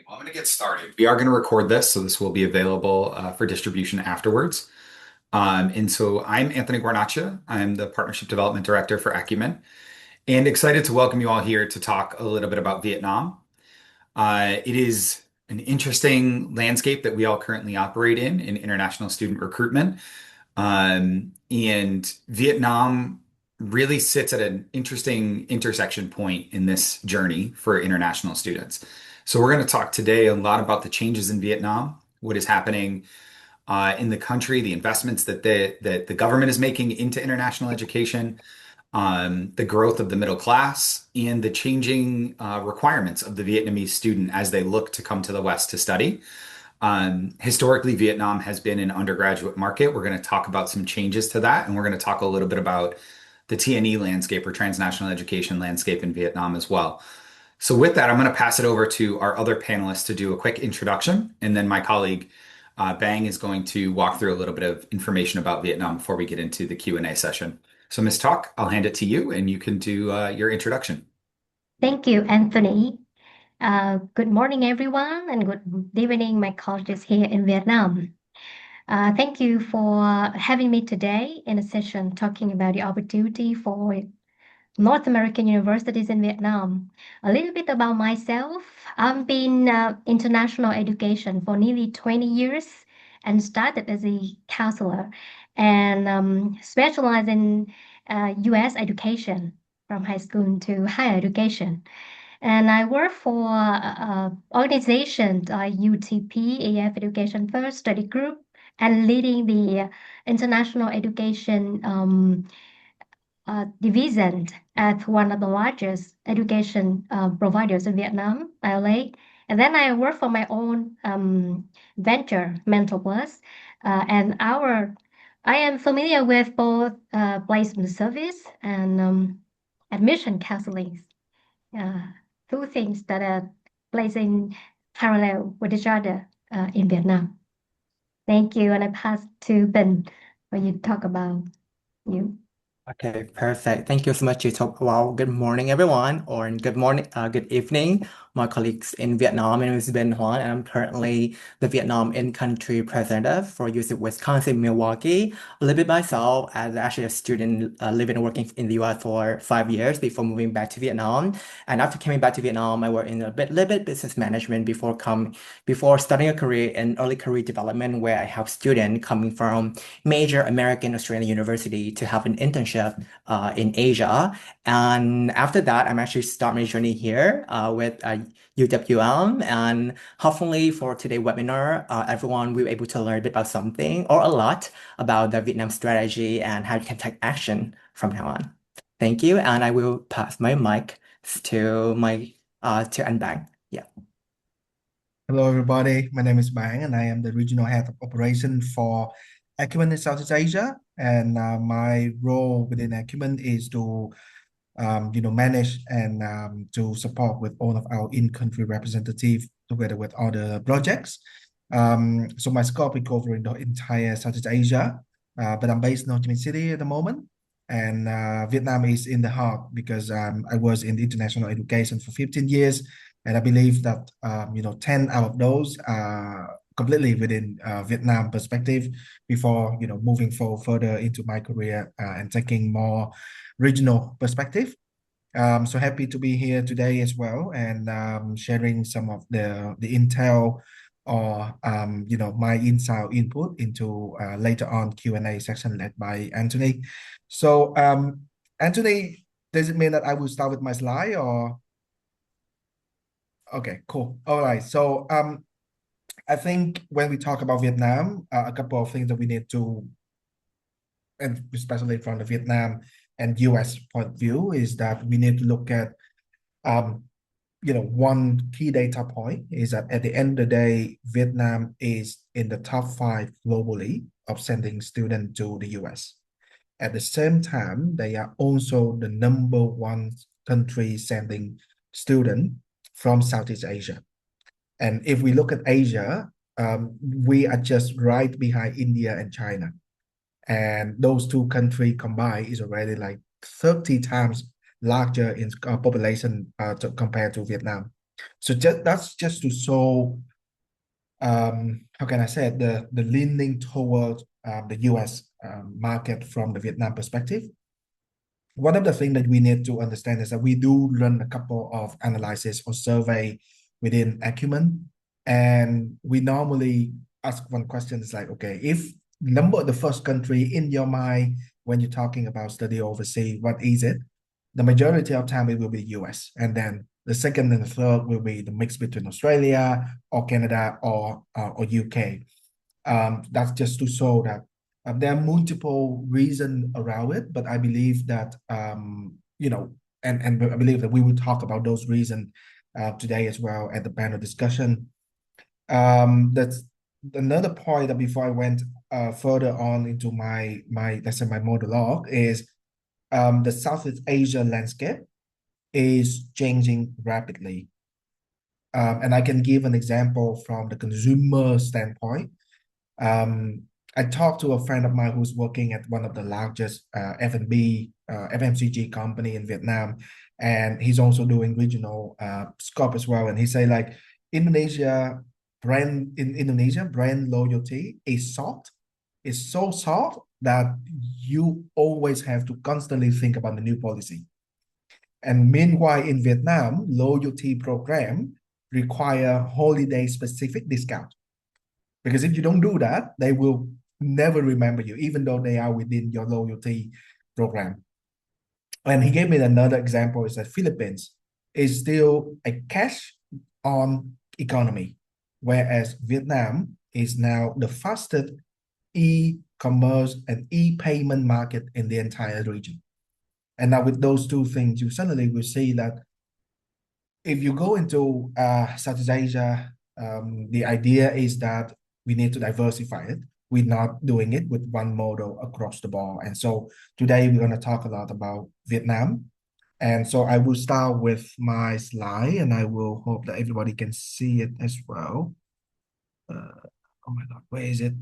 Well, I'm going to get started. We are going to record this, so this will be available for distribution afterwards. And so I'm Anthony Guarnaccia. I'm the Partnership Development Director for Acumen, and excited to welcome you all here to talk a little bit about Vietnam. It is an interesting landscape that we all currently operate in international student recruitment. And Vietnam really sits at an interesting intersection point in this journey for international students. So we're going to talk today a lot about the changes in Vietnam, what is happening in the country, the investments that the government is making into international education, the growth of the middle class, and the changing requirements of the Vietnamese student as they look to come to the West to study. Historically, Vietnam has been an undergraduate market. We're going to talk about some changes to that, and we're going to talk a little bit about the TNE landscape or transnational education landscape in Vietnam as well. So, with that, I'm going to pass it over to our other panelists to do a quick introduction, and then my colleague Bang is going to walk through a little bit of information about Vietnam before we get into the Q&A session. So, Ms. Talk, I'll hand it to you, and you can do your introduction. Thank you, Anthony. Good morning, everyone, and good evening, my colleagues here in Vietnam. Thank you for having me today in a session talking about the opportunity for North American universities in Vietnam. A little bit about myself. I've been international education for nearly 20 years and started as a counselor and specialized in U.S. education from high school to higher education. And I work for organizations like UTP, AF Education First Study Group, and leading the international education division at one of the largest education providers in Vietnam, ILA. And then I work for my own venture, Mental Plus, and I am familiar with both placement service and admission counseling. Uh, Two things that are placing parallel with each other in Vietnam. Thank you, and I pass to Ben for you to talk about you. Okay, perfect. Thank you so much. You talk about good morning, everyone, or good morning, good evening, my colleagues in Vietnam. My name is Ben Hoan, and I'm currently the Vietnam in-country representative for UC Wisconsin, Milwaukee. A little bit myself, as actually a student living and working in the US for 5 years before moving back to Vietnam. And after coming back to Vietnam, I worked in little bit business management before starting a career in early career development, where I help students coming from major American Australian university to have an internship in Asia. And after that, I'm actually start my journey here with UWM. And hopefully for today's webinar, everyone will be able to learn a bit about something or a lot about the Vietnam strategy and how you can take action from now on. Thank you. And I will pass my mic to Anbang. Yeah. Hello, everybody. My name is Bang, and I am the Regional Head of Operation for Acumen in Southeast Asia. And my role within Acumen is to, manage and to support with all of our in-country representatives together with other projects. So my scope is covering the entire Southeast Asia, but I'm based in Ho Chi Minh City at the moment. And Vietnam is in the heart because I was in international education for 15 years. And I believe that 10 out of those are completely within Vietnam perspective before moving forward further into my career and taking more regional perspective. So happy to be here today as well and sharing some of the intel or my insight input into later on Q&A section led by Anthony. So Anthony, does it mean that I will start with my slide or? Okay, cool. All right. So I think when we talk about Vietnam, a couple of things that we need to, and especially from the Vietnam and US point of view, is that we need to look at, one key data point is that at the end of the day, Vietnam is in the top 5 globally of sending students to the US. At the same time, they are also the number 1 country sending students from Southeast Asia. And if we look at Asia, we are just right behind India and China. And those 2 countries combined is already like 30 times larger in population compared to Vietnam. So that's just to show how can I say it, the leaning towards the US market from the Vietnam perspective. One of the things that we need to understand is that we do run a couple of analysis or survey within Acumen, and we normally ask one question is like, okay, if number the first country in your mind when you're talking about study overseas, what is it? The majority of time it will be US, and then the second and the third will be the mix between Australia or Canada or UK. That's just to show that there are multiple reasons around it, but I believe that and I believe that we will talk about those reasons today as well at the panel discussion. That's another point that before I went further on into my let's say my monologue is the Southeast Asia landscape is changing rapidly. And I can give an example from the consumer standpoint. Um, I talked to a friend of mine who's working at one of the largest F&B FMCG company in Vietnam, and he's also doing regional scope as well. And he say like Indonesia brand loyalty is soft. It's so soft that you always have to constantly think about the new policy. And meanwhile, in Vietnam, loyalty program require holiday specific discount. Because if you don't do that, they will never remember you, even though they are within your loyalty program. And he gave me another example is that Philippines is still a cash on economy, whereas Vietnam is now the fastest e-commerce and e-payment market in the entire region. And now with those two things, you suddenly will see that if you go into Southeast Asia, the idea is that we need to diversify it. We're not doing it with one model across the board. And so today we're going to talk a lot about Vietnam. And so I will start with my slide, and I will hope that everybody can see it as well. Oh my God, where is it?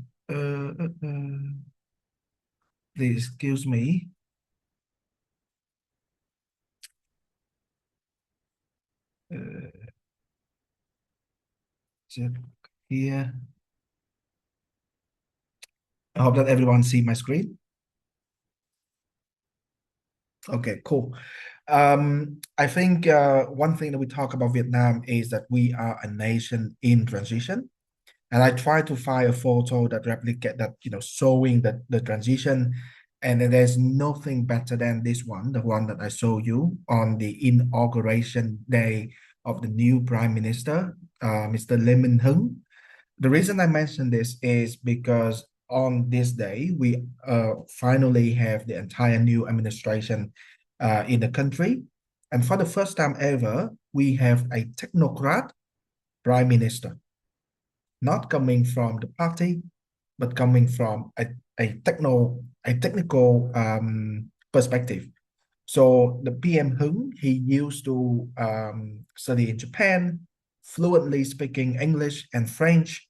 Please excuse me. Is it here? I hope that everyone see my screen. Okay, cool. I think one thing that we talk about Vietnam is that we are a nation in transition. And I try to find a photo that replicate that, showing the transition. And then there's nothing better than this one, the one that I show you on the inauguration day of the new Prime Minister, Mr. Lê Minh Hưng. The reason I mention this is because on this day, we finally have the entire new administration in the country. And for the first time ever, we have a technocrat prime minister, not coming from the party, but coming from a technical perspective. So the PM Hưng, he used to study in Japan, fluently speaking English and French.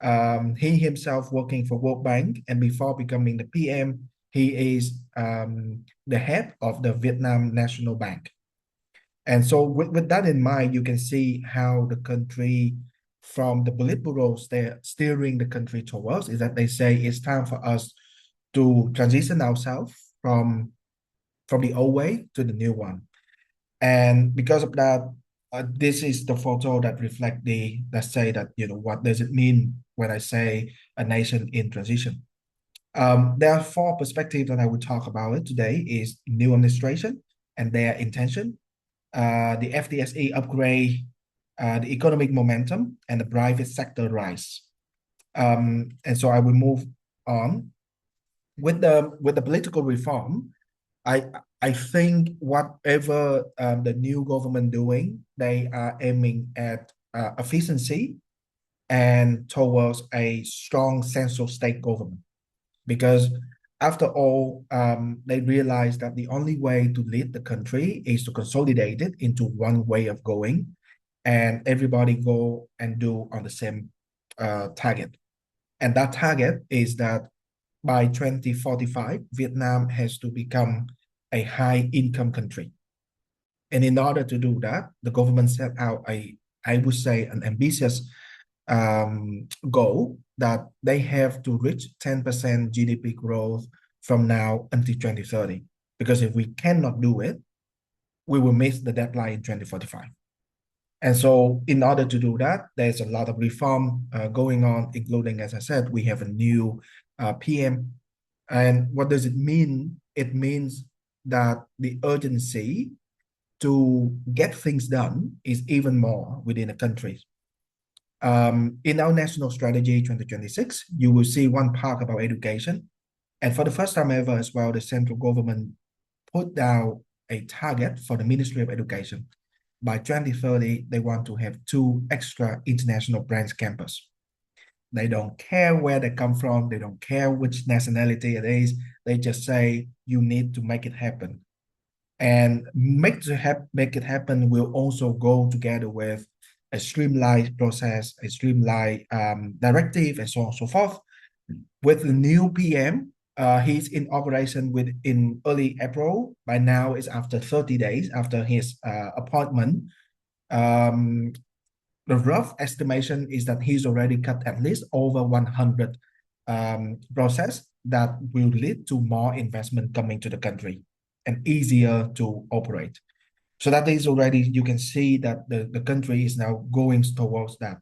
He himself working for World Bank, and before becoming the PM, he is the head of the Vietnam National Bank. And so with that in mind, you can see how the country from the Politburo steering the country towards is that they say it's time for us to transition ourselves from the old way to the new one. And because of that, this is the photo that reflect let's say that, what does it mean when I say a nation in transition? There are four perspectives that I would talk about it today is new administration and their intention, the FDSE upgrade, the economic momentum, and the private sector rise. And so I will move on with the political reform. I think whatever the new government doing, they are aiming at efficiency and towards a strong central state government. Because after all, they realize that the only way to lead the country is to consolidate it into one way of going, and everybody go and do on the same target. And that target is that by 2045, Vietnam has to become a high income country. And in order to do that, the government set out a I would say, an ambitious goal that they have to reach 10% GDP growth from now until 2030. Because if we cannot do it, we will miss the deadline in 2045. And so in order to do that, there's a lot of reform going on, including, as I said, we have a new PM. And what does it mean? It means that the urgency to get things done is even more within the country. In our national strategy 2026, you will see one part about education. And for the first time ever as well, the central government put down a target for the Ministry of Education. By 2030, they want to have 2 extra international branch campus. They don't care where they come from. They don't care which nationality it is. They just say, you need to make it happen. And make it happen will also go together with a streamlined process, a streamlined directive, and so on and so forth. With the new PM, he's in operation in early April. By now, it's after 30 days after his appointment. The rough estimation is that he's already cut at least over 100 process that will lead to more investment coming to the country and easier to operate. So that is already, you can see that the country is now going towards that.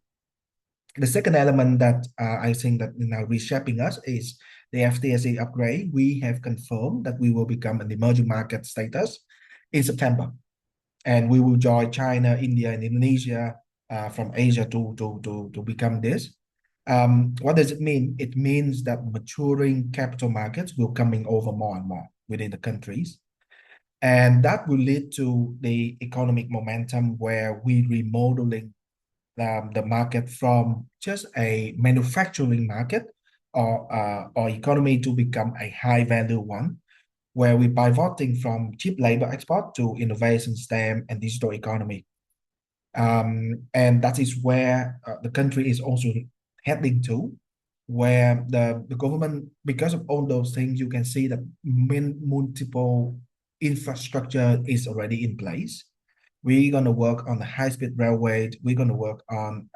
The second element that I think that now reshaping us is the FTSE upgrade. We have confirmed that we will become an emerging market status in September. And we will join China, India, and Indonesia from Asia to become this. What does it mean? It means that maturing capital markets will coming over more and more within the countries. And that will lead to the economic momentum where we remodeling the market from just a manufacturing market or economy to become a high value one, where we're pivoting from cheap labor export to innovation, STEM, and digital economy. And that is where the country is also heading to, where the government, because of all those things, you can see that multiple infrastructure is already in place. We're going to work on the high-speed railway. We're going to work on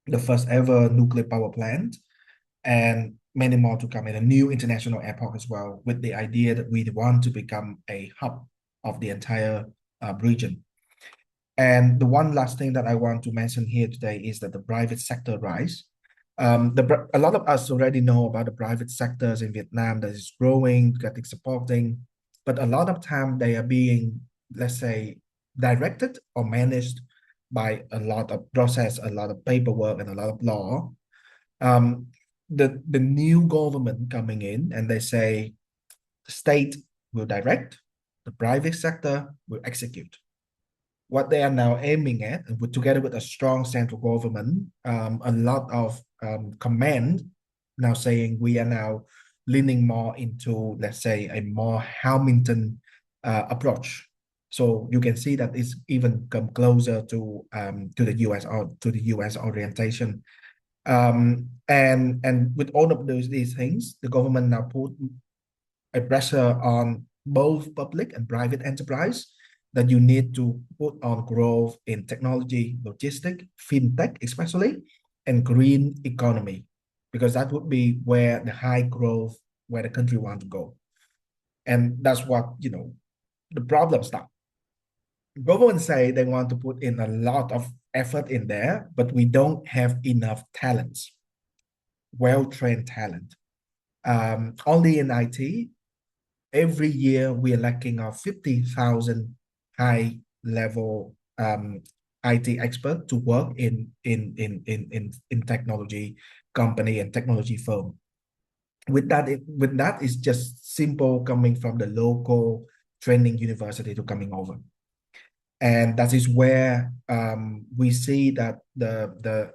the first ever nuclear power plant and many more to come, in a new international airport as well, with the idea that we want to become a hub of the entire region. And the one last thing that I want to mention here today is that the private sector rise. A lot of us already know about the private sectors in Vietnam that is growing, getting supporting, but a lot of time they are being, let's say, directed or managed by a lot of process, a lot of paperwork, and a lot of law. The new government coming in and they say the state will direct, the private sector will execute. What they are now aiming at, and together with a strong central government, a lot of command now saying we are now leaning more into, let's say, a more Hamilton approach. So you can see that it's even come closer to the US or to the US orientation. And with all of these things, the government now put a pressure on both public and private enterprise that you need to put on growth in technology, logistics, fintech especially, and green economy, because that would be where the high growth, where the country want to go. And that's what, the problem starts. Government say they want to put in a lot of effort in there, but we don't have enough talents, well-trained talent. Only in IT, every year we are lacking of 50,000 high-level IT expert to work in technology company and technology firm. With that is just simple coming from the local training university to coming over. And that is where we see that the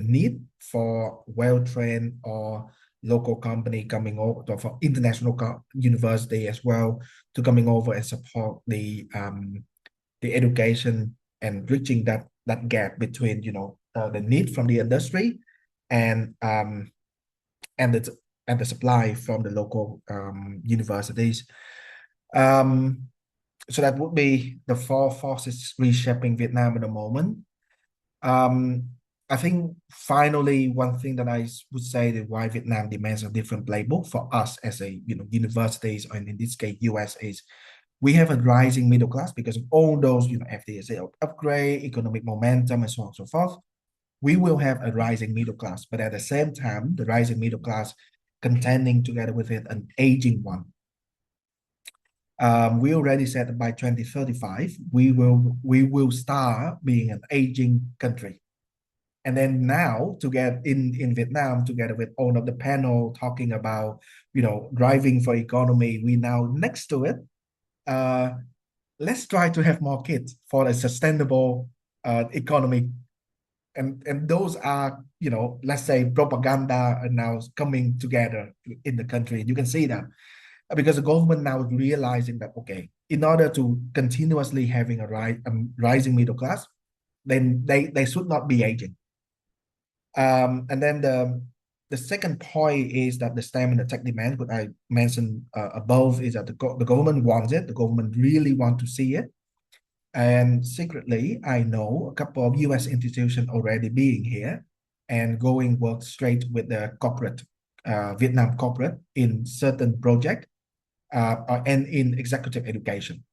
need for well-trained or local company coming over, for international university as well, to coming over and support the education and bridging that gap between the need from the industry and the supply from the local universities. So that would be the 4 forces reshaping Vietnam at the moment. Um, I think finally one thing that would say that why Vietnam demands a different playbook for us as a universities, or in this case US, is we have a rising middle class because of all those FDSA upgrade, economic momentum, and so on and so forth. We will have a rising middle class, but at the same time, the rising middle class contending together with it an aging one. We already said that by 2035, we will start being an aging country. And then now to get in Vietnam, together with all of the panel talking about, driving for economy, we now next to it, let's try to have more kids for a sustainable economy. And those are, let's say propaganda are now coming together in the country. You can see that because the government now is realizing that, okay, in order to continuously having a rising middle class, then they should not be aging. And then the second point is that the STEM and the tech demand, what I mentioned above, is that the government wants it. The government really want to see it. And secretly, I know a couple of US institutions already being here and going work straight with the corporate, Vietnam corporate in certain project and in executive education.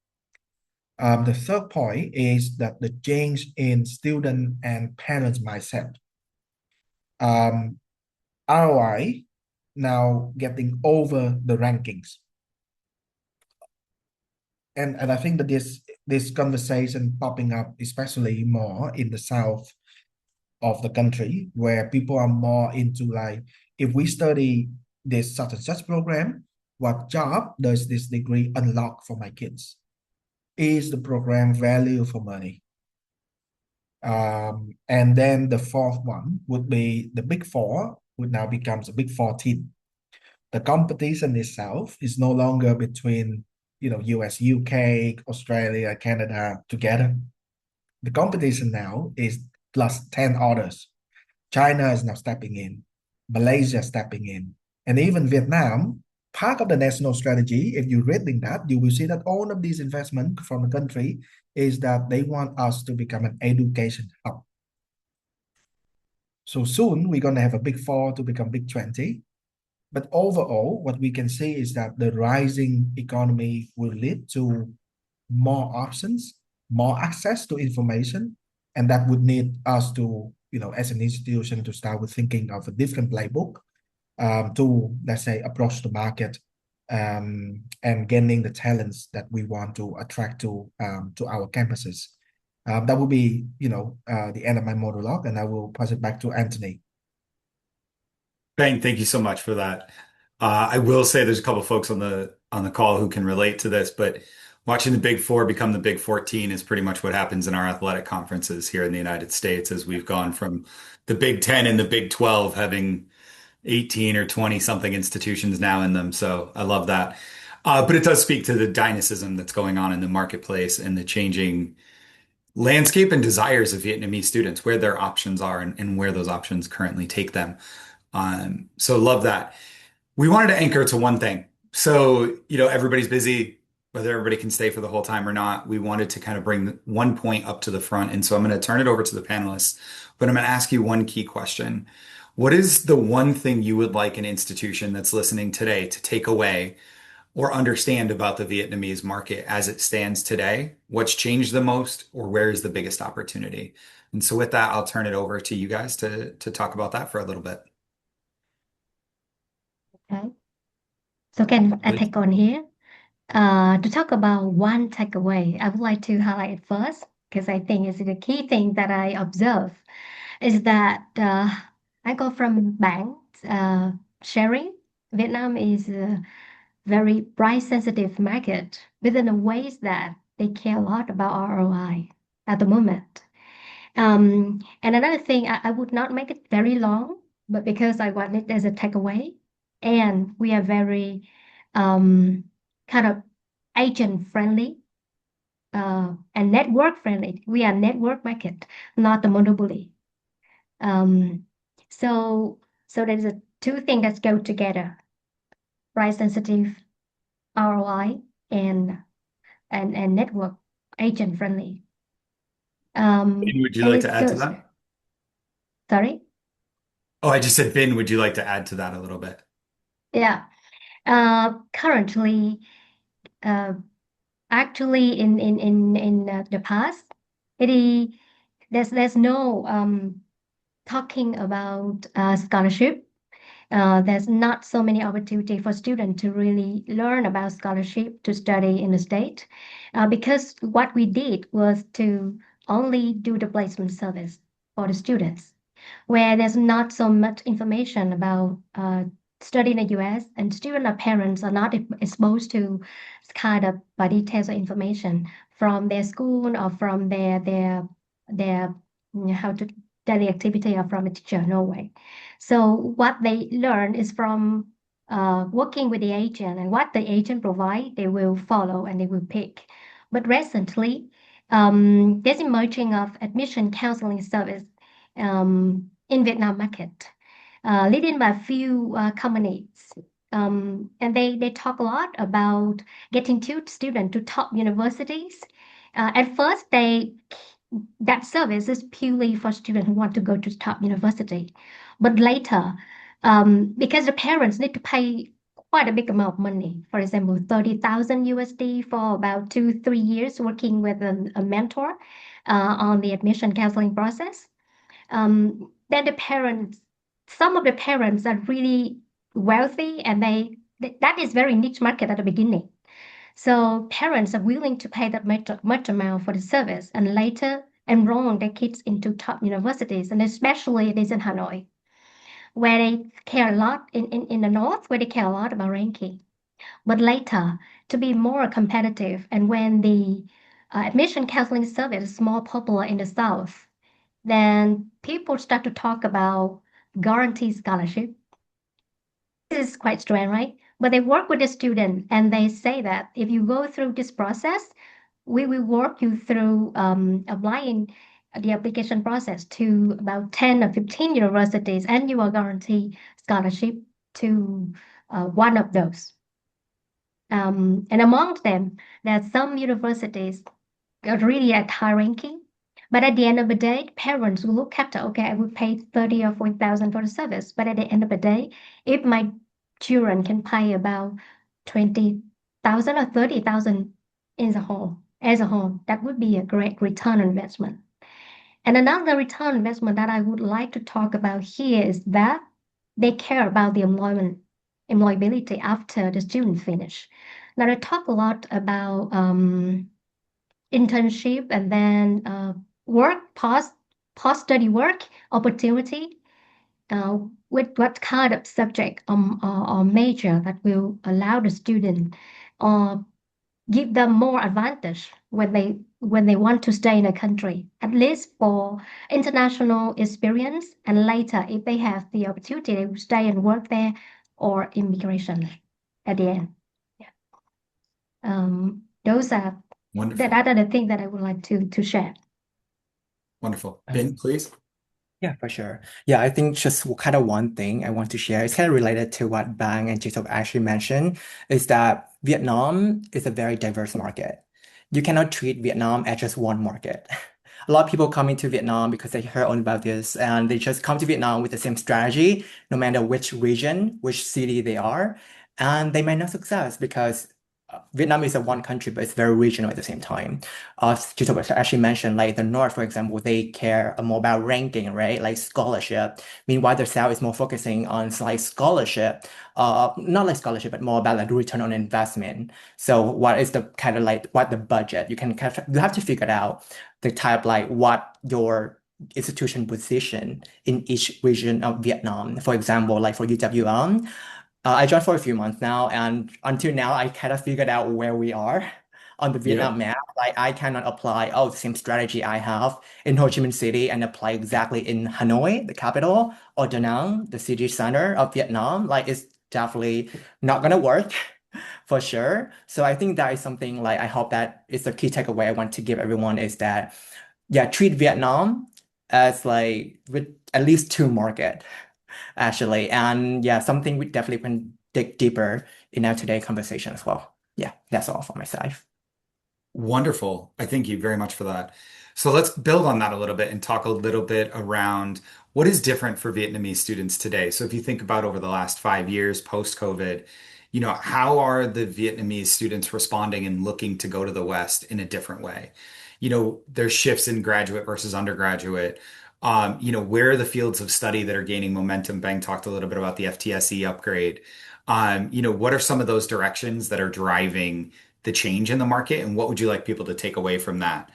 The third point is that the change in student and parents mindset. ROI now getting over the rankings. And I think that this conversation popping up especially more in the south of the country, where people are more into like, if we study this such and such program, what job does this degree unlock for my kids? Is the program value for money? And then the fourth one would be the big four would now becomes a big 14. The competition itself is no longer between US, UK, Australia, Canada together. The competition now is plus 10 others. China is now stepping in, Malaysia stepping in, and even Vietnam. Part of the national strategy, if you're reading that, you will see that all of these investment from the country is that they want us to become an education hub. So soon we're going to have a big four to become big 20. But overall, what we can see is that the rising economy will lead to more options, more access to information, and that would need us to, as an institution, to start with thinking of a different playbook to, let's say, approach the market and gaining the talents that we want to attract to our campuses. That will be, the end of my monologue, and I will pass it back to Anthony. Ben, thank you so much for that. I will say there's a couple folks on the call who can relate to this, but watching the Big Four become the Big 14 is pretty much what happens in our athletic conferences here in the United States, as we've gone from the Big 10 and the Big 12 having 18 or 20 something institutions now in them. So I love that. But it does speak to the dynamism that's going on in the marketplace and the changing landscape and desires of Vietnamese students, where their options are and where those options currently take them. So love that. We wanted to anchor to one thing. So, everybody's busy, whether everybody can stay for the whole time or not. We wanted to kind of bring one point up to the front. And so I'm going to turn it over to the panelists, but I'm going to ask you one key question. What is the one thing you would like an institution that's listening today to take away or understand about the Vietnamese market as it stands today? What's changed the most, or where is the biggest opportunity? And so with that, I'll turn it over to you guys to talk about that for a little bit. Okay. So can I Please. take on here? To talk about one takeaway, I would like to highlight it first because I think it's the key thing that I observe is that I go from banks sharing. Vietnam is a very price sensitive market within the ways that they care a lot about ROI at the moment. And another thing, I would not make it very long, but because I want it as a takeaway, and we are very kind of agent friendly and network friendly. We are network market, not a monopoly. Um, so there's a two things that go together: price sensitive ROI and network agent friendly. Would you And like to it add to goes. that? Sorry? Oh, I just said Bin. Would you like to add to that a little bit? Yeah. Currently, uh, actually, in the past, it is, there's no talking about scholarship. There's not so many opportunity for students to really learn about scholarship to study in the state, because what we did was to only do the placement service for the students, where there's not so much information about study in the US, and student or parents are not exposed to kind of details of information from their school or from their how to daily activity or from a teacher, no way. So what they learn is from working with the agent, and what the agent provide, they will follow and they will pick. But recently, there's emerging of admission counseling service in Vietnam market, leading by a few companies. And they talk a lot about getting two students to top universities. At first, that service is purely for students who want to go to top university. But later, because the parents need to pay quite a big amount of money, for example, 30,000 USD for about 2, 3 years working with a mentor on the admission counseling process. Then the parents, some of the parents are really wealthy, and that is very niche market at the beginning. So parents are willing to pay that much amount for the service and later enroll their kids into top universities, and especially it is in Hanoi, where they care a lot in the north, where they care a lot about ranking. But later, to be more competitive, and when the admission counseling service is more popular in the south, then people start to talk about guaranteed scholarship. This is quite strange, right? But they work with the student and they say that if you go through this process, we will work you through applying the application process to about 10 or 15 universities, and you are guaranteed scholarship to one of those. And among them, there are some universities that are really at high ranking. But at the end of the day, parents will look at, okay, I will pay 30 or 40,000 for the service. But at the end of the day, if my children can pay about 20,000 or 30,000 as a whole, that would be a great return on investment. And another return on investment that I would like to talk about here is that they care about the employability after the student finish. Now, I talk a lot about internship and then work post study work opportunity, with what kind of subject or major that will allow the student or give them more advantage when they want to stay in a country, at least for international experience, and later if they have the opportunity they will stay and work there, or immigration at the end. Yeah. Those are Wonderful. that are the things that I would like to share. Wonderful. Bin, please. Yeah, for sure. Yeah, I think just kind of one thing I want to share. It's kind of related to what Bang and Jitop actually mentioned, is that Vietnam is a very diverse market. You cannot treat Vietnam as just one market. A lot of people come into Vietnam because they heard all about this, and they just come to Vietnam with the same strategy, no matter which region, which city they are, and they may not success because Vietnam is a one country, but it's very regional at the same time. Jitop actually mentioned, like the North, for example, they care more about ranking, right? Like scholarship. Meanwhile, the South is more focusing on like scholarship, not like scholarship, but more about like return on investment. So what is the kind of like what the budget? You have to figure out the type like what your institution position in each region of Vietnam. For example, like for UWM. I joined for a few months now, and until now, I kind of figured out where we are on the Yeah. Vietnam map. Like, I cannot apply, the same strategy I have in Ho Chi Minh City and apply exactly in Hanoi, the capital, or Da Nang, the city center of Vietnam. Like, it's definitely not gonna work for sure. So I think that is something like I hope that is the key takeaway I want to give everyone is that, yeah, treat Vietnam as like with at least two market actually. And yeah, something we definitely can dig deeper in our today conversation as well. Yeah, that's all for my side. Wonderful. I thank you very much for that. So let's build on that a little bit and talk a little bit around what is different for Vietnamese students today. So if you think about over the last 5 years post-COVID, how are the Vietnamese students responding and looking to go to the West in a different way? There's shifts in graduate versus undergraduate. Where are the fields of study that are gaining momentum? Bang talked a little bit about the FTSE upgrade. What are some of those directions that are driving the change in the market, and what would you like people to take away from that?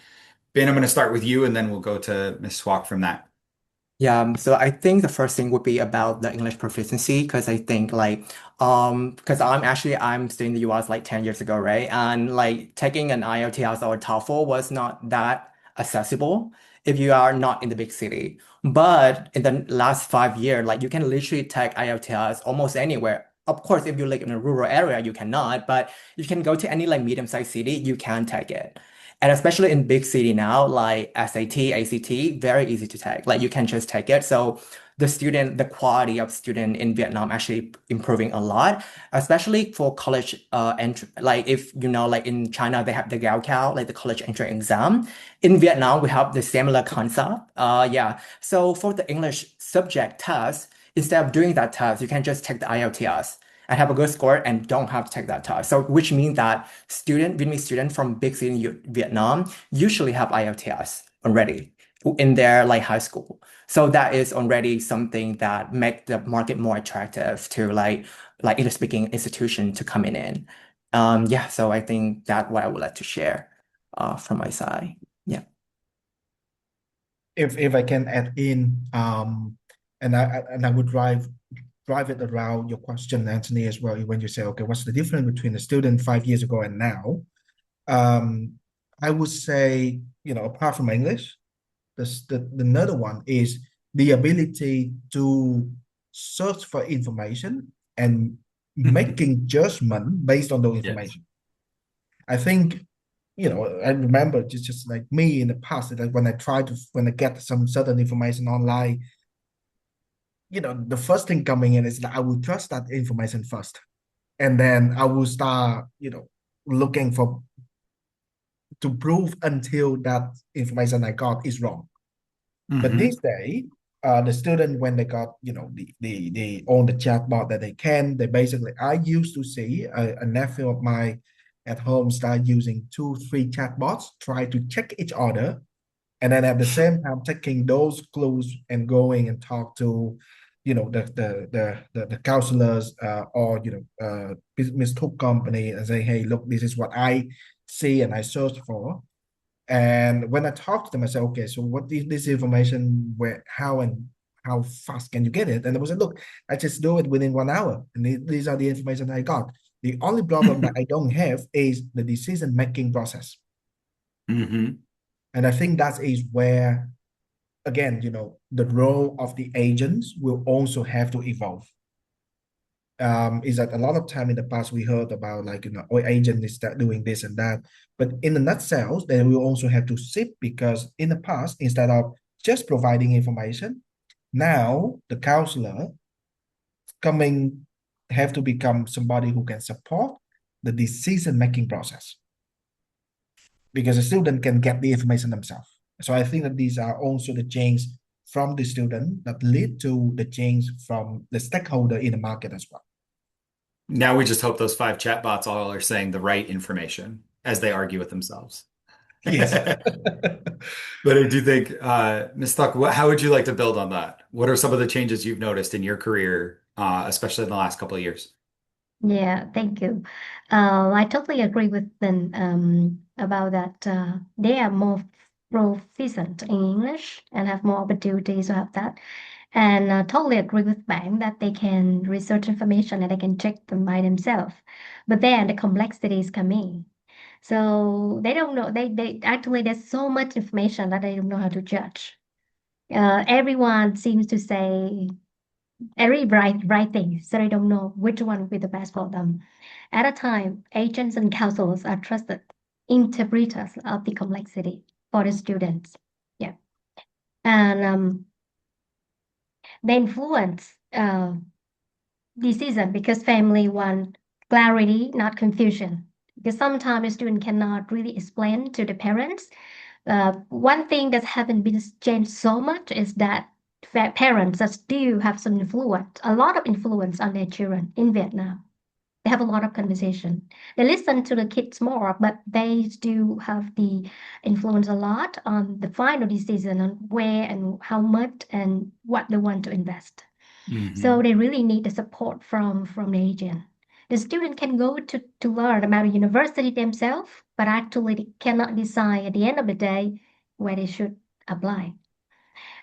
Ben, I'm going to start with you, and then we'll go to Ms. Swak from that. Yeah, so I think the first thing would be about the English proficiency because I think because I'm staying in the US like 10 years ago, right? And like taking an IELTS or TOEFL was not that accessible if you are not in the big city. But in the last 5 years, like you can literally take IELTS almost anywhere. Of course, if you live in a rural area, you cannot, but you can go to any like medium-sized city, you can take it. And especially in big city now, like SAT, ACT, very easy to take. Like you can just take it. So the quality of student in Vietnam actually improving a lot, especially for college entry. Like if like in China, they have the Gao Cao, like the college entry exam. In Vietnam, we have the similar concept. Yeah. So for the English subject test, instead of doing that test, you can just take the IELTS and have a good score and don't have to take that test. So which means that Vietnamese students from big city in Vietnam usually have IELTS already in their like high school. So that is already something that make the market more attractive to like English speaking institution to come in. Yeah, so I think that's what I would like to share from my side. Yeah. If I can add in, and I would drive it around your question, Anthony, as well. When you say, okay, what's the difference between the student 5 years ago and now? Um, I would say, apart from English, the another one is the ability to search for information and making judgment based on those Yes. information. I think, I remember just like me in the past that when I get some certain information online, the first thing coming in is that I will trust that information first. And then I will start, looking for to prove until that information I got is wrong. But Hmm. this day, the student when they got the on the chatbot that they basically I used to see a nephew of mine at home start using 2 3 chatbots try to check each other and then at the same time taking those clues and going and talk to the counselors or business top company and say, hey, look, this is what I see and I search for. And when I talk to them, I say, okay, so what is this information? Where, how, and how fast can you get it? And they was like, look, I just do it within 1 hour, and these are the information I got. The only problem that I don't have is the decision making process, Hmm. and I think that is where, again, the role of the agents will also have to evolve. Is that a lot of time in the past we heard about like our agent is that doing this and that, but in a nutshell they will also have to sit because in the past instead of just providing information, now the counselor coming have to become somebody who can support the decision making process because the student can get the information themselves. So I think that these are also the change from the student that lead to the change from the stakeholder in the market as well. Now we just hope those 5 chatbots all are saying the right information as they argue with themselves. Yes. But I do think, Ms. Thuck, how would you like to build on that? What are some of the changes you've noticed in your career, especially in the last couple of years? Yeah, thank you. I totally agree with them about that. They are more proficient in English and have more opportunities to have that. And totally agree with Bang that they can research information and they can check them by themselves. But then the complexities come in. So they don't know. They actually there's so much information that they don't know how to judge. Everyone seems to say every right thing, so they don't know which one will be the best for them. At a time, agents and counselors are trusted interpreters of the complexity for the students. Yeah, and they influence decision because family want clarity, not confusion. because sometimes the student cannot really explain to the parents. One thing that haven't been changed so much is that parents that still have some influence, a lot of influence on their children in Vietnam. They have a lot of conversation. They listen to the kids more, but they still have the influence a lot on the final decision on where and how much and what they want to invest. So Hmm. they really need the support from the agent. The student can go to learn about a university themselves, but actually they cannot decide at the end of the day where they should apply.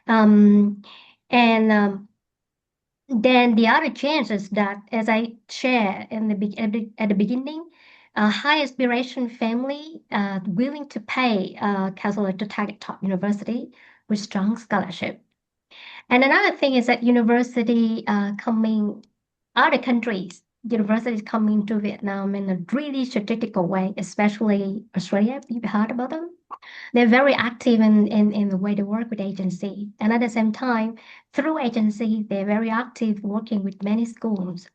Um, and then the other change is that, as I share in at the beginning, a high aspiration family willing to pay counselor to target top university with strong scholarship. And another thing is that university coming other countries, universities coming to Vietnam in a really strategical way, especially Australia. You've heard about them? They're very active in the way they work with agency. And at the same time, through agency, they're very active working with many schools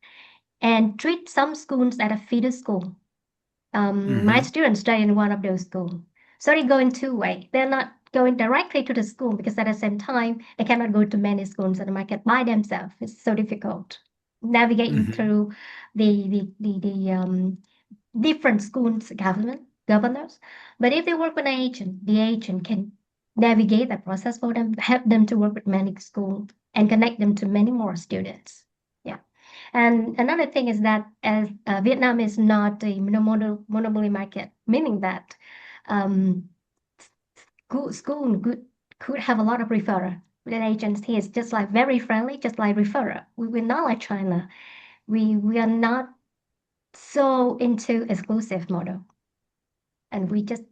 and treat some schools as a feeder school. My Hmm. students study in one of those schools. So they go in two ways. They're not going directly to the school because at the same time, they cannot go to many schools in the market by themselves. It's so difficult navigating Hmm. through the different schools governors. But if they work with an agent, the agent can navigate that process for them, help them to work with many schools and connect them to many more students. Yeah. And another thing is that as Vietnam is not a monopoly market, meaning that um, school could have a lot of referrer. With an agency is just like very friendly, just like referrer. We're not like China. We are not so into exclusive model, and we just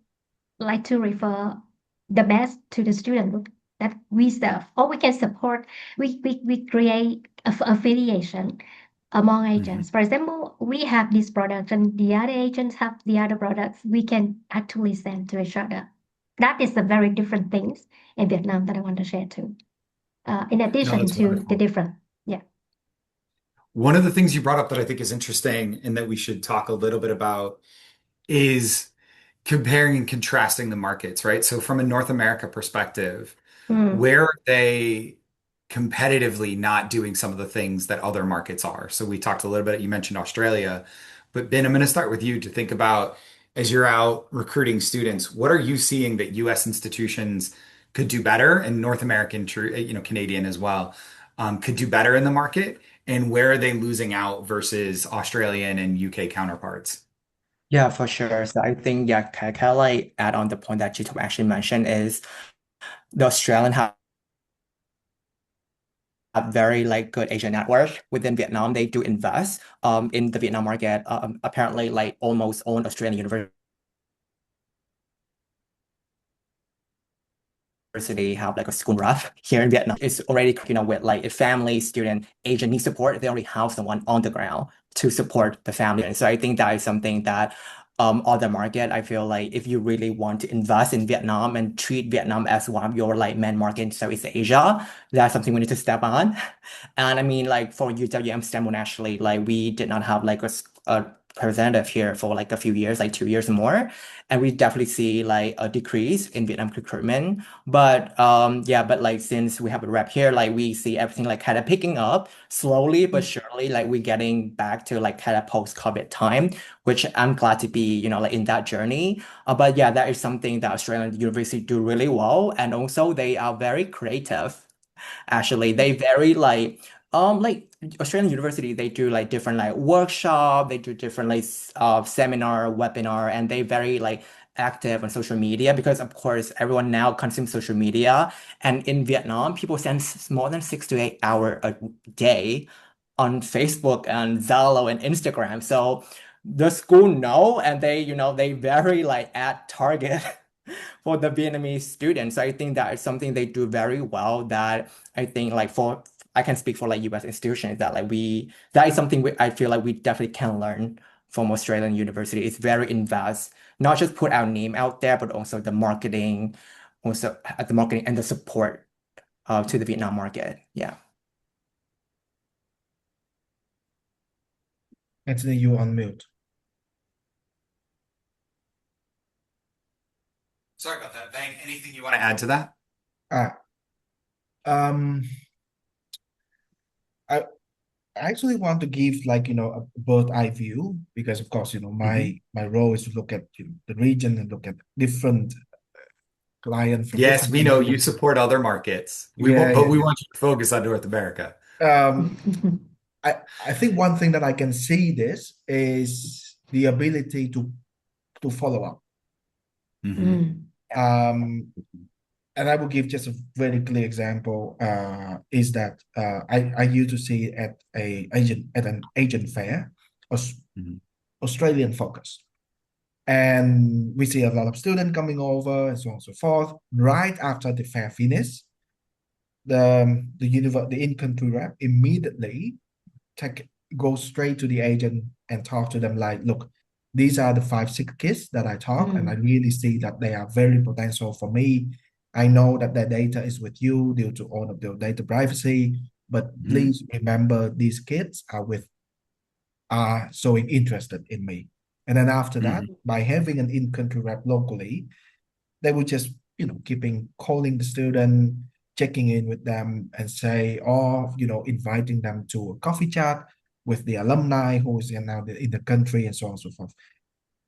like to refer the best to the student that we serve, or we can support. We create affiliation among Hmm. agents. For example, we have this product and the other agents have the other products. We can actually send to each other. That is a very different things in Vietnam that I want to share too. In No, addition that's to the wonderful. different, yeah. One of the things you brought up that I think is interesting and that we should talk a little bit about is comparing and contrasting the markets, right? So from a North America perspective, Mm, where are they competitively not doing some of the things that other markets are? So we talked a little bit, you mentioned Australia, but Ben, I'm going to start with you to think about as you're out recruiting students, what are you seeing that US institutions could do better and North American, Canadian as well, could do better in the market? And where are they losing out versus Australian and UK counterparts? Yeah, for sure. So I think, yeah, kind of like add on the point that Chitok actually mentioned is the Australian have a very like good Asian network within Vietnam. They do invest in the Vietnam market. Apparently, like almost all Australian universities have like a school rep here in Vietnam. It's already, with like a family, student, agent need support. They already have someone on the ground to support the family. And so I think that is something that other market, I feel like if you really want to invest in Vietnam and treat Vietnam as one of your like main market in Southeast Asia, that's something we need to step on. And I mean, like for UWM Stanmore, actually, like we did not have like a representative here for like a few years, like 2 years more. And we definitely see like a decrease in Vietnam recruitment. But yeah, but like since we have a rep here, like we see everything like kind of picking up slowly but surely, like we're getting back to like kind of post-COVID time, which I'm glad to be, like in that journey. But yeah, that is something that Australian university do really well. And also they are very creative. Actually, they very like Australian university, they do like different like workshop, they do different like seminar, webinar, and they very like active on social media because of course everyone now consumes social media. And in Vietnam, people spend more than 6 to 8 hours a day on Facebook and Zalo and Instagram. So the school know, and they, they very like at target for the Vietnamese students. So I think that is something they do very well that I think like for I can speak for like US institutions that like that is something I feel like we definitely can learn from Australian university. It's very invest, not just put our name out there, but also the marketing, also at the marketing and the support to the Vietnam market. Yeah. Anthony, you on mute. Sorry about that, Bang. Anything you want to add to that? Ah, um, I I actually want to give like a bird eye view because of course Hmm. my role is to look at the region and look at different clients from Yes, different we know you regions. support other markets. Yeah, But yeah, we yeah. want you to focus on North America. Um, I think one thing that I can see this is the ability to follow up. Hmm. Mm, Um, and I will give just a very clear example. Is that I used to see at an agent fair, Aus Hmm. Australian focus, and we see a lot of students coming over and so on and so forth. Right after the fair finished, the in-country rep immediately take go straight to the agent and talk to them like, look, these are the 5 6 kids that I talk, and I mm, really see that they are very potential for me. I know that their data is with you due to all of their data privacy, but Hmm. please remember these kids are showing interested in me. And then after that, Hmm. by having an in-country rep locally, they would just keeping calling the student, checking in with them, and say, or inviting them to a coffee chat with the alumni who is in the country, and so on and so forth.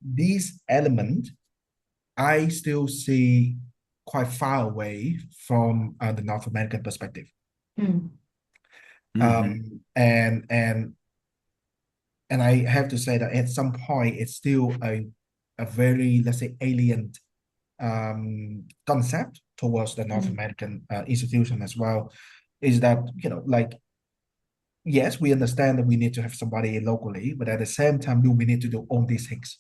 These elements I still see quite far away from the North American perspective. mm, Hmm. And I have to say that at some point it's still a very, let's say, alien concept towards the North mm, American institution as well, is that like, yes, we understand that we need to have somebody locally, but at the same time, do we need to do all these things?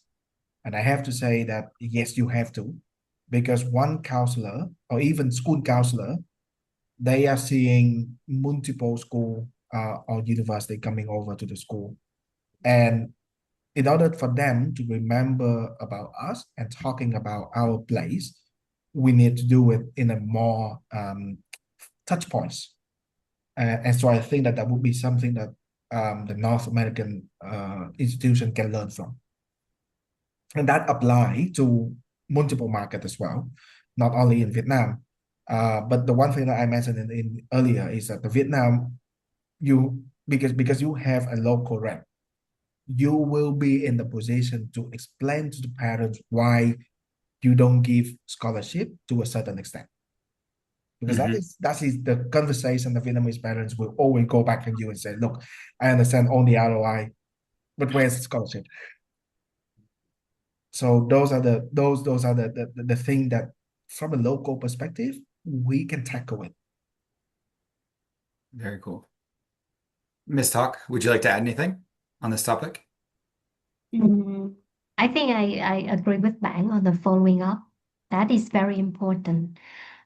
And I have to say that yes, you have to, because one counselor or even school counselor, they are seeing multiple school or university coming over to the school, and in order for them to remember about us and talking about our place, we need to do it in a more touch points. And so I think that that would be something that the North American institution can learn from. And that apply to multiple market as well, not only in Vietnam. But the one thing that I mentioned in earlier is that the Vietnam, you because you have a local rep, you will be in the position to explain to the parents why you don't give scholarship to a certain extent. Because that Hmm. is that is the conversation the Vietnamese parents will always go back to you and say, look, I understand only ROI, but where's the scholarship? So those are the thing that from a local perspective we can tackle it. Very cool. Miss Talk, would you like to add anything on this topic? mm. I think I agree with Bang on the following up. That is very important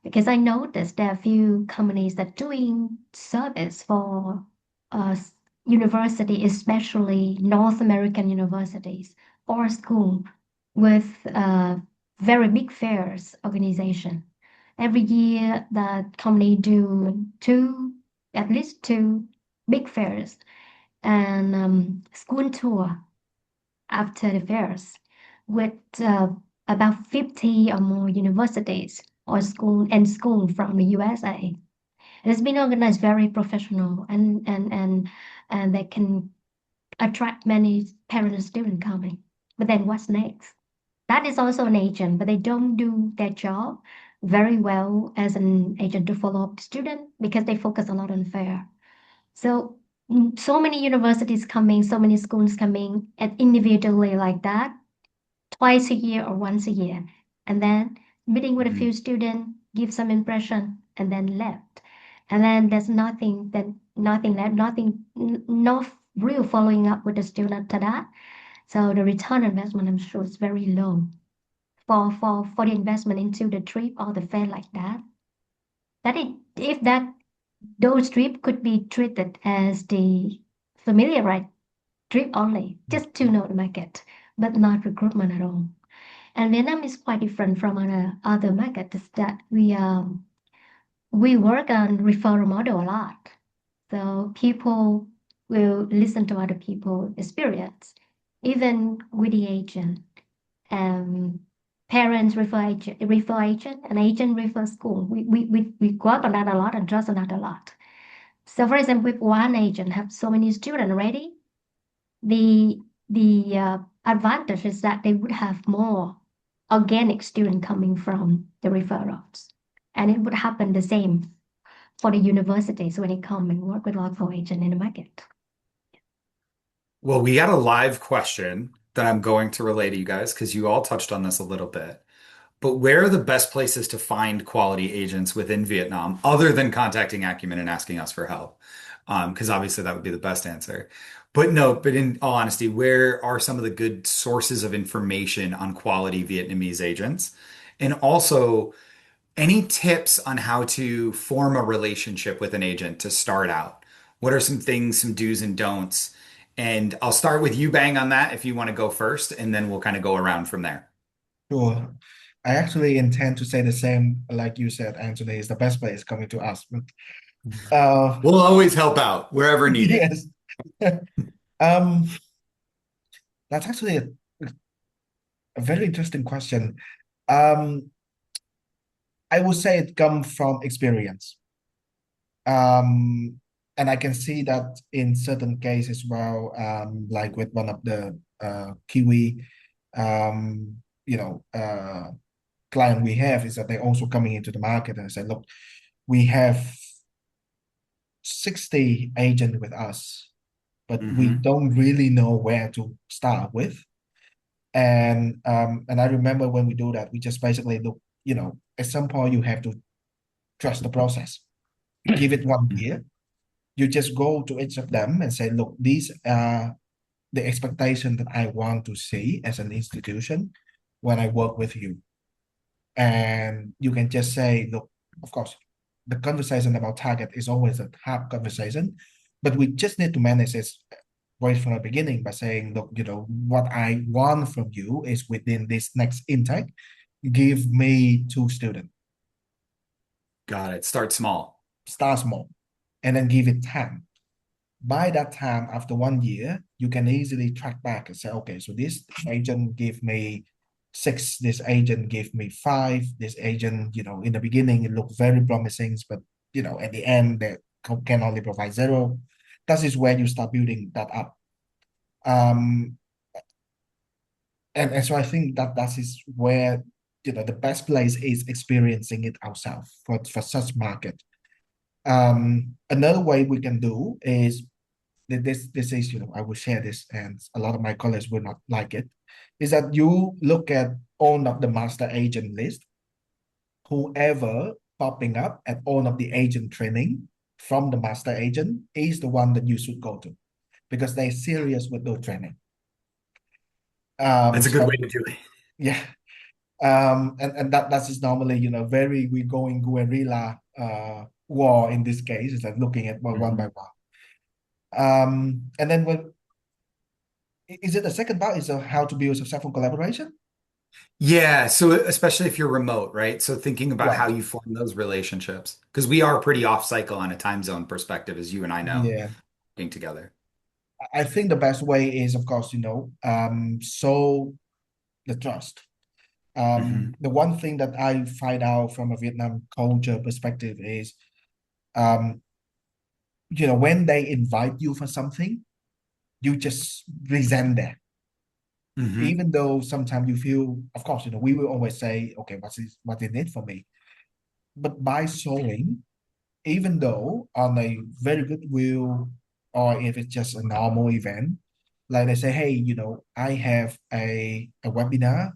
because I noticed there are few companies that doing service for us university, especially North American universities or school with very big fairs organization. Every year that company do at least two big fairs and school tour after the fairs with about 50 or more universities or school from the USA. It's been organized very professional and they can attract many parents and students coming. But then what's next? That is also an agent, but they don't do their job very well as an agent to follow up the student because they focus a lot on fair. So so many universities coming, so many schools coming, and individually like that, twice a year or once a year, and then meeting with a Hmm. few students, give some impression, and then left. And then there's nothing, then nothing left, no real following up with the student after that. So the return on investment, I'm sure, is very low for the investment into the trip or the fair like that. That it, if that those trip could be treated as the familiar right trip only, just to know the market, but not recruitment at all. And Vietnam is quite different from other markets that we work on referral model a lot. So people will listen to other people experience, even with the agent. Um, Parents parents refer agent, and agent refer school. We work on that a lot and trust on that a lot. So, for example, if one agent have so many students already, the the advantage is that they would have more organic student coming from the referrals, and it would happen the same for the universities when they come and work with local agent in the market. Well, we got a live question that I'm going to relay to you guys because you all touched on this a little bit. But where are the best places to find quality agents within Vietnam other than contacting Acumen and asking us for help? Because obviously that would be the best answer. But no, but in all honesty, where are some of the good sources of information on quality Vietnamese agents? And also, any tips on how to form a relationship with an agent to start out? What are some things, some do's and don'ts? And I'll start with you, Bang, on that if you want to go first, and then we'll kind of go around from there. Sure. I actually intend to say the same, like you said, Anthony, is the best place coming to us. But We'll always help out wherever needed. yes. Um, that's actually a very interesting question. Um, I would say it comes from experience. Um, and I can see that in certain cases, well, like with one of the Kiwi, um, you know, client we have is that they're also coming into the market and say, look, we have 60 agents with us, but we Hmm. don't really know where to start with. And I remember when we do that, we just basically look, at some point you have to trust the process. Give it 1 year. You just go to each of them and say, look, these are the expectation that I want to see as an institution when I work with you. And you can just say, look, of course, the conversation about target is always a hard conversation, but we just need to manage this right from the beginning by saying, look, what I want from you is within this next intake, give me 2 students. Got it. Start small. Start small, and then give it time. By that time, after 1 year, you can easily track back and say, okay, so this agent gave me 6, this agent gave me 5, this agent, in the beginning, it looked very promising, but, at the end, they can only provide 0. That is where you start building that up. Um, and so I think that is where, the best place is experiencing it ourselves for such market. Another way we can do is this is, I will share this, and a lot of my colleagues will not like it, is that you look at all of the master agent list, whoever popping up at all of the agent training from the master agent is the one that you should go to because they're serious with those training. That's a good way So to do it. yeah, and that is normally, very we going guerrilla war in this case, is like looking at one by Mhm. one. And then when is it the second part is how to build successful collaboration? Yeah, so especially if you're remote, right? So thinking about how Right. you form those relationships, because we are pretty off cycle on a time zone perspective, as you and I know, Yeah. being together. I think the best way is, of course, so the trust. Hmm. The one thing that I find out from a Vietnam culture perspective is, um, when they invite you for something, you just resent that. Hmm. Even though sometimes you feel, of course, we will always say, okay, what is it for me? But by showing, even though on a very good will, or if it's just a normal event, like they say, hey, I have a webinar,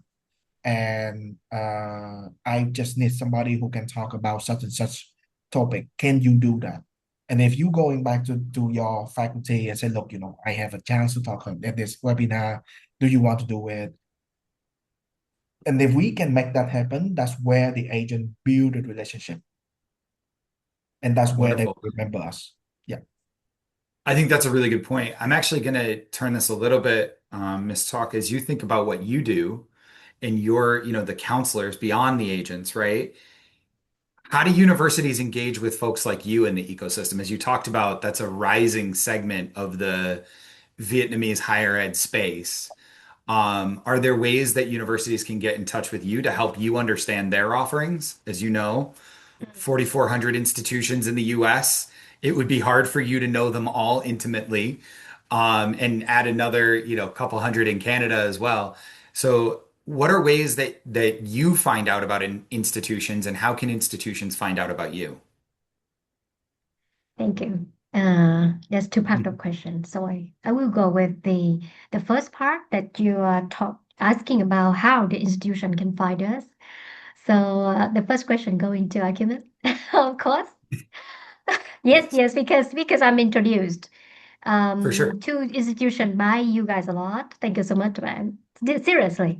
and I just need somebody who can talk about such and such topic. Can you do that? And if you going back to your faculty and say, look, I have a chance to talk at this webinar, do you want to do it? And if we can make that happen, that's where the agent build a relationship, and that's where they Wonderful. remember us. Yeah. I think that's a really good point. I'm actually going to turn this a little bit, Ms. Talk, as you think about what you do and your, the counselors beyond the agents, right? How do universities engage with folks like you in the ecosystem? As you talked about, that's a rising segment of the Vietnamese higher ed space. Are there ways that universities can get in touch with you to help you understand their offerings? As you know, 4,400 institutions in the US. It would be hard for you to know them all intimately, and add another, couple hundred in Canada as well. So, what are ways that you find out about institutions, and how can institutions find out about you? Thank you. There's two part of question. So I will go with the first part that you are asking about how the institution can find us. So the first question going to Acumen, of course. Yes, Yes, yes, because I'm introduced for sure. to institution by you guys a lot. Thank you so much, man. Seriously.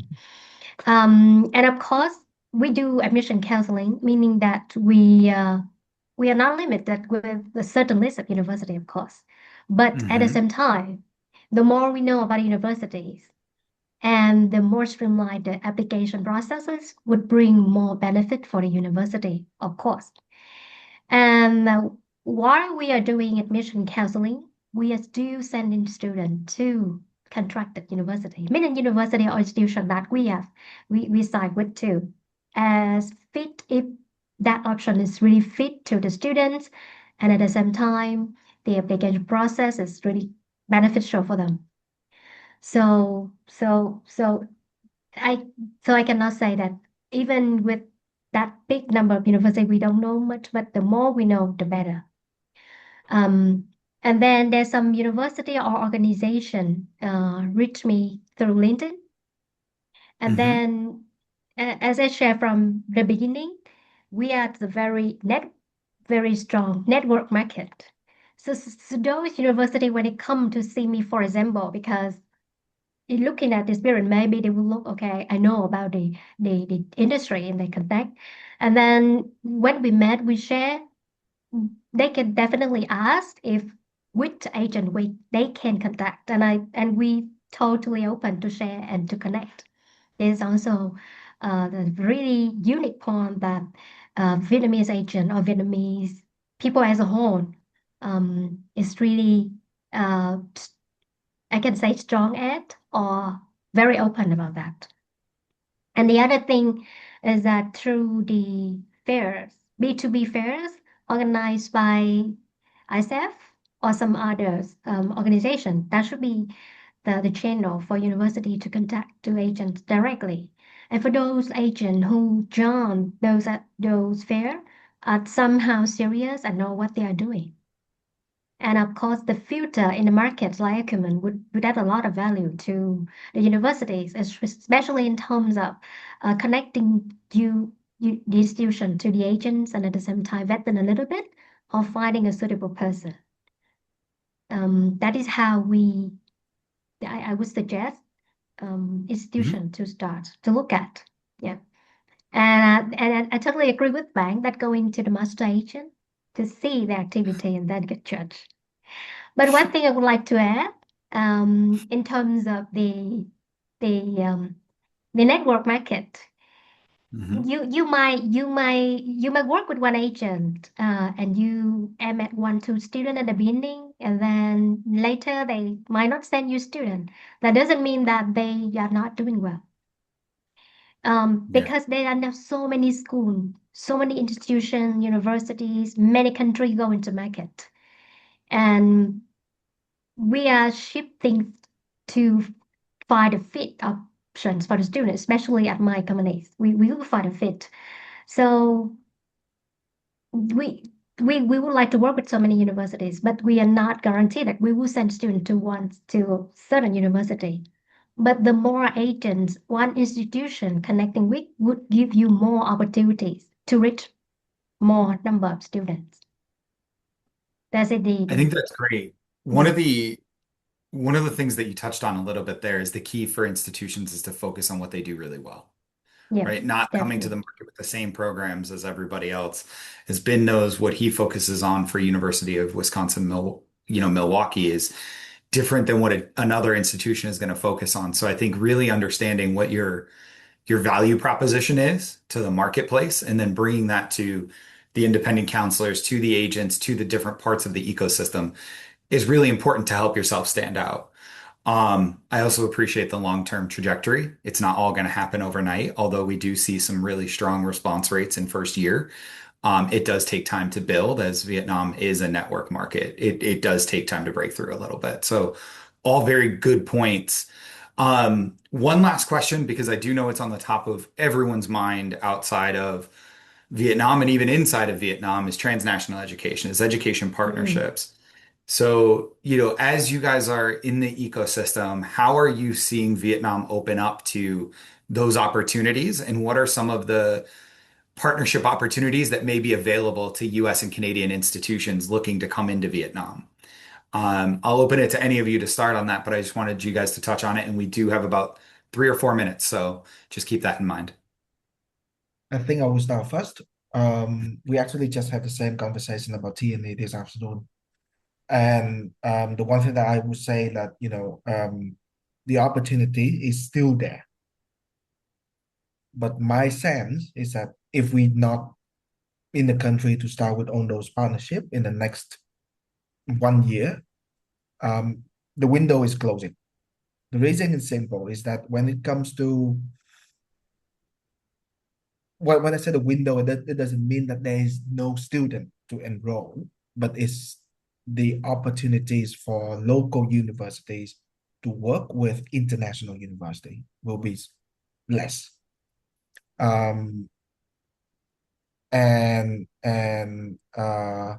And of course, we do admission counseling, meaning that we are not limited with a certain list of university, of course. But at the Hmm. same time, the more we know about universities and the more streamlined the application processes would bring more benefit for the university, of course. And while we are doing admission counseling, we are still sending students to contracted university, meaning university or institution that we side with too, as fit if that option is really fit to the students, and at the same time, the application process is really beneficial for them. So, so, so I, so I cannot say that even with that big number of university, we don't know much, but the more we know, the better. Um, and then there's some university or organization reach me through LinkedIn. And Hmm. then, as I shared from the beginning, we are the very strong network market. So those university, when they come to see me, for example, because in looking at this period, maybe they will look, okay, I know about the industry and they connect. And then when we met, we share, they can definitely ask if which agent they can contact. And we totally open to share and to connect. There's also the really unique point that Vietnamese agent or Vietnamese people as a whole is really I can say strong at or very open about that. And the other thing is that through the fairs, B2B fairs organized by ISEF or some others organization, that should be the channel for university to contact to agents directly. And for those agents who join those at those fair are somehow serious and know what they are doing. And of course, the filter in the market like Acumen would add a lot of value to the universities, especially in terms of connecting the institution to the agents and at the same time vet them a little bit or finding a suitable person. That is how I would suggest Hmm. institution to start to look at. Yeah. And I totally agree with Bang that going to the master agent to see the activity and then get judged. But one thing I would like to add, in terms of the the network market, Hmm. you might work with one agent, and you aim at one two student at the beginning, and then later they might not send you student. That doesn't mean that they are not doing well. Yeah. Because there are now so many schools, so many institutions, universities, many countries go into market, and we are shifting to find a fit options for the students, especially at my companies. We will find a fit. So we we would like to work with so many universities, but we are not guaranteed that we will send students to a certain university. But the more agents one institution connecting with would give you more opportunities to reach more number of students. That's it. I think that's great. One Yeah, of the one of the things that you touched on a little bit there is the key for institutions is to focus on what they do really well, yes, right? Not coming to the definitely. market with the same programs as everybody else. As Ben knows, what he focuses on for University of Wisconsin, Milwaukee is different than what another institution is going to focus on. So I think really understanding what your value proposition is to the marketplace and then bringing that to the independent counselors, to the agents, to the different parts of the ecosystem is really important to help yourself stand out. I also appreciate the long-term trajectory. It's not all going to happen overnight, although we do see some really strong response rates in first year. It does take time to build as Vietnam is a network market. It does take time to break through a little bit. So all very good points. One last question, because I do know it's on the top of everyone's mind outside of Vietnam and even inside of Vietnam is transnational education, is education Mm. partnerships. So, as you guys are in the ecosystem, how are you seeing Vietnam open up to those opportunities? And what are some of the partnership opportunities that may be available to US and Canadian institutions looking to come into Vietnam? I'll open it to any of you to start on that, but I just wanted you guys to touch on it. And we do have about 3 or 4 minutes. So just keep that in mind. I think I will start first. We actually just had the same conversation about TNA this afternoon. And the one thing that I would say that, the opportunity is still there. But my sense is that if we not in the country to start with on those partnership in the next 1 year, um, the window is closing. The reason is simple is that when it comes to when I say the window, it doesn't mean that there is no student to enroll, but it's the opportunities for local universities to work with international university will be less. Um, and the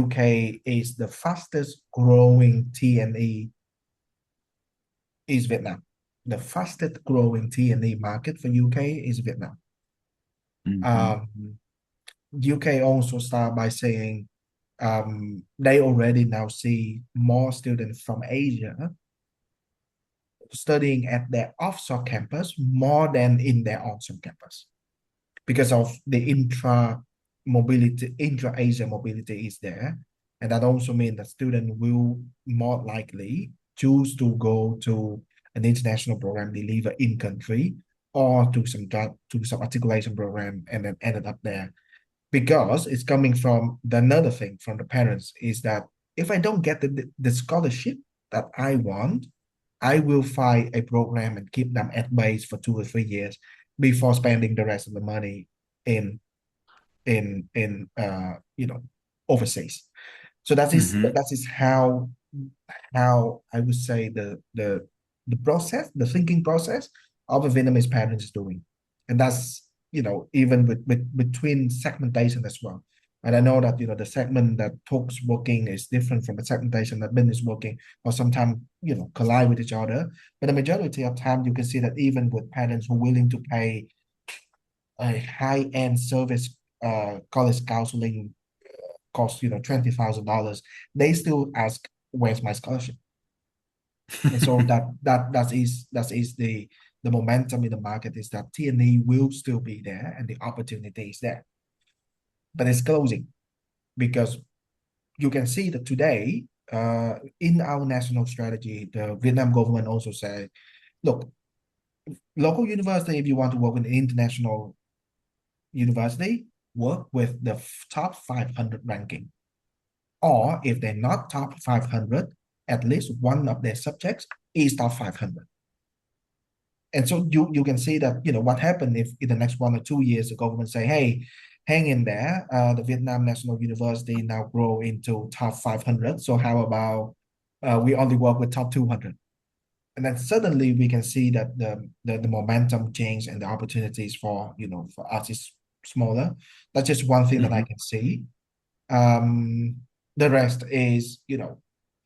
UK is the fastest growing TNE is Vietnam. The fastest growing TNE market for UK is Vietnam. Mhm. Um, UK also start by saying they already now see more students from Asia studying at their offshore campus more than in their onshore campus because of the intra-Asia mobility is there. And that also means that students will more likely choose to go to an international program delivered in country or to some articulation program and then ended up there because it's coming from the another thing from the parents is that if I don't get the scholarship that I want, I will find a program and keep them at base for 2 or 3 years before spending the rest of the money in overseas. So Mhm. that is how I would say the process, the thinking process of a Vietnamese parent is doing, and that's even with between segmentation as well. And I know that the segment that talks working is different from the segmentation that Ben is working, or sometimes collide with each other. But the majority of time, you can see that even with parents who are willing to pay a high-end service, college counseling cost $20,000, they still ask, "Where's my scholarship?" And so that is the momentum in the market is that TNE will still be there and the opportunity is there, but it's closing because you can see that today, in our national strategy, the Vietnam government also said, look, local university, if you want to work with an international university, work with the top 500 ranking. Or if they're not top 500, at least one of their subjects is top 500. And so you can see that, what happened if in the next 1 or 2 years, the government say, hey, hang in there, the Vietnam National University now grow into top 500. So how about we only work with top 200? And then suddenly we can see that the momentum change and the opportunities for us is smaller. That's just one thing that I Mhm. can see. Um, the rest is,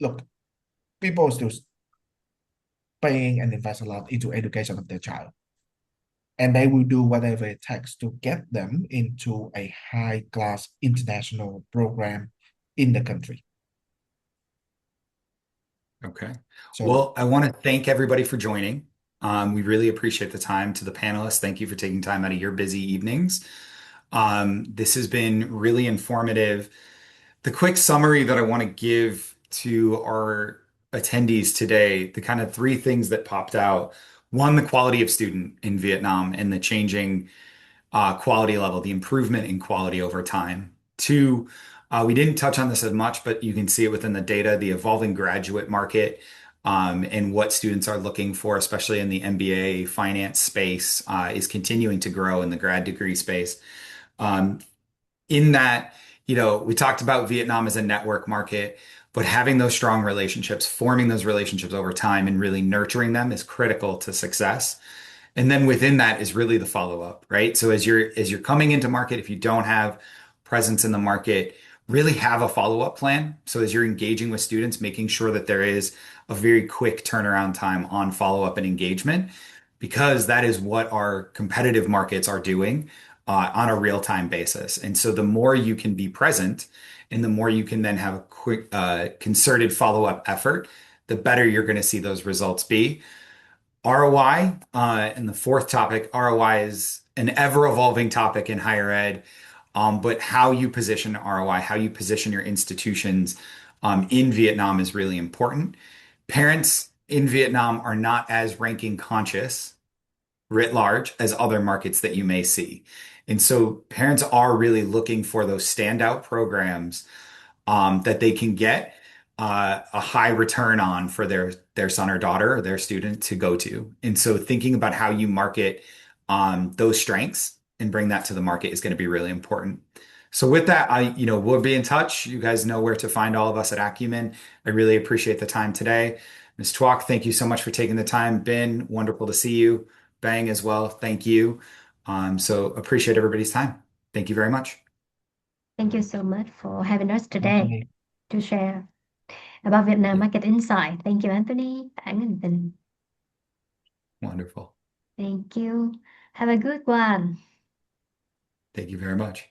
look, people are still paying and invest a lot into education of their child. And they will do whatever it takes to get them into a high class international program in the country. Okay. So Well, I want to thank everybody for joining. We really appreciate the time. To the panelists, thank you for taking time out of your busy evenings. This has been really informative. The quick summary that I want to give to our attendees today, the kind of three things that popped out. One, the quality of student in Vietnam and the changing quality level, the improvement in quality over time. Two, we didn't touch on this as much, but you can see it within the data, the evolving graduate market. and what students are looking for, especially in the MBA finance space, is continuing to grow in the grad degree space. Um, in that, we talked about Vietnam as a network market, but having those strong relationships, forming those relationships over time and really nurturing them is critical to success. And then within that is really the follow-up, right? So as you're coming into market, if you don't have presence in the market, really have a follow-up plan. So as you're engaging with students, making sure that there is a very quick turnaround time on follow-up and engagement, because that is what our competitive markets are doing on a real-time basis. And so the more you can be present and the more you can then have a quick, concerted follow-up effort, the better you're going to see those results be. ROI, and the fourth topic, ROI is an ever-evolving topic in higher ed, but how you position ROI, how you position your institutions in Vietnam is really important. Parents in Vietnam are not as ranking conscious writ large as other markets that you may see. And so parents are really looking for those standout programs that they can get a high return on for their son or daughter or their student to go to. And so thinking about how you market those strengths and bring that to the market is going to be really important. So with that, we'll be in touch. You guys know where to find all of us at Acumen. I really appreciate the time today. Ms. Twok, thank you so much for taking the time. Ben, wonderful to see you. Bang as well. Thank you. So appreciate everybody's time. Thank you very much. Thank you so much for having us today Anthony. to share about Vietnam Yeah, Market Insight. Thank you, Anthony and Tình. wonderful. Thank you. Have a good one. Thank you very much.